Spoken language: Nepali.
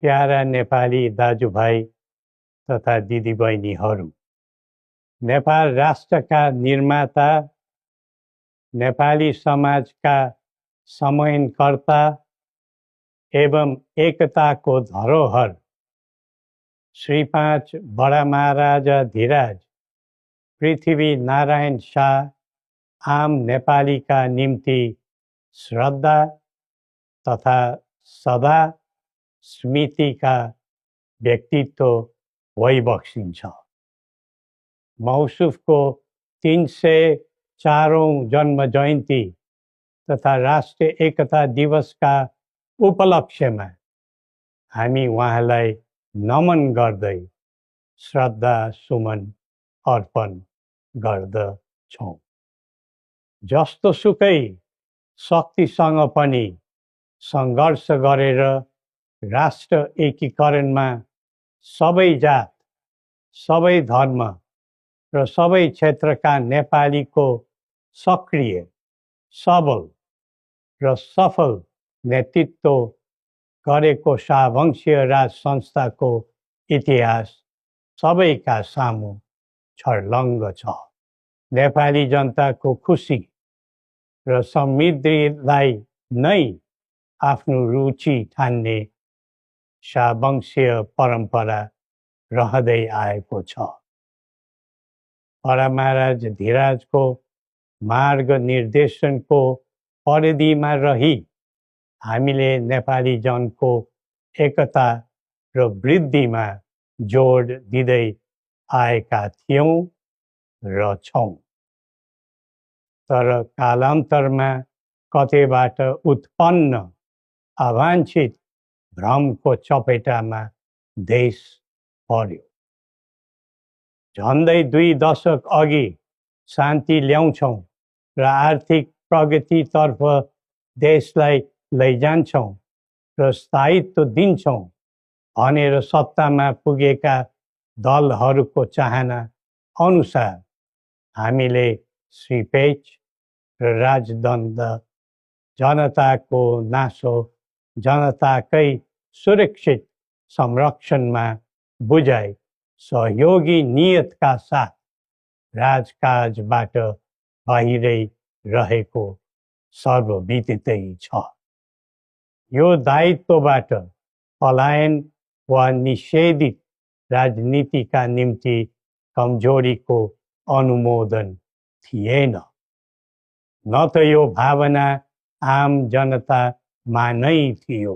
प्यारा नेपाली दाजुभाइ तथा दिदीबहिनीहरू, नेपाल राष्ट्रका निर्माता, नेपाली समाजका समन्वयकर्ता एवं एकताको धरोहर श्री 5 बडा महाराजा धीराज पृथ्वी नारायण शाह आम नेपालीका निम्ति श्रद्धा तथा सदा स्मृतिका व्यक्तित्व भइबक्सिन्छ। मौसुफको 304औं जन्म जयन्ती तथा राष्ट्रिय एकता दिवसका उपलक्ष्यमा हामी उहाँलाई नमन गर्दै श्रद्धा सुमन अर्पण गर्दछौँ। जस्तोसुकै शक्तिसँग पनि सङ्घर्ष गरेर राष्ट्र एकीकरणमा सबै जात, सबै धर्म र सबै क्षेत्रका नेपालीको सक्रिय, सबल र सफल नेतृत्व गरेको शाहवंशीय राज संस्थाको इतिहास सबैका सामु छर्लङ्ग छ। नेपाली जनताको खुसी र समृद्धिलाई नै आफ्नो रुचि ठान्ने शाहवंशीय परम्परा रहँदै आएको छ। बडा महाराज धीराजको मार्ग निर्देशनको परिधिमा रही हामीले नेपाली जनको एकता र वृद्धिमा जोड दिँदै आएका थियौँ र छौँ। तर कालान्तरमा कतैबाट उत्पन्न अवाञ्छित भ्रमको चपेटामा देश पर्यो। झन्डै 2 दशक अघि शान्ति ल्याउँछौँ र आर्थिक प्रगतितर्फ देशलाई लैजान्छौँ र स्थायित्व दिन्छौँ भनेर सत्तामा पुगेका दलहरूको चाहना अनुसार हामीले श्री 5 र राजदण्ड जनताको नासो जनताकै सुरक्षित संरक्षणमा बुझाइ सहयोगी नियतका साथ राजकाजबाट बाहिरै रहेको सर्वविदितै छ। यो दायित्वबाट पलायन वा निषेधित राजनीतिका निम्ति कमजोरीको अनुमोदन थिएन, न त यो भावना आम जनतामा नै थियो।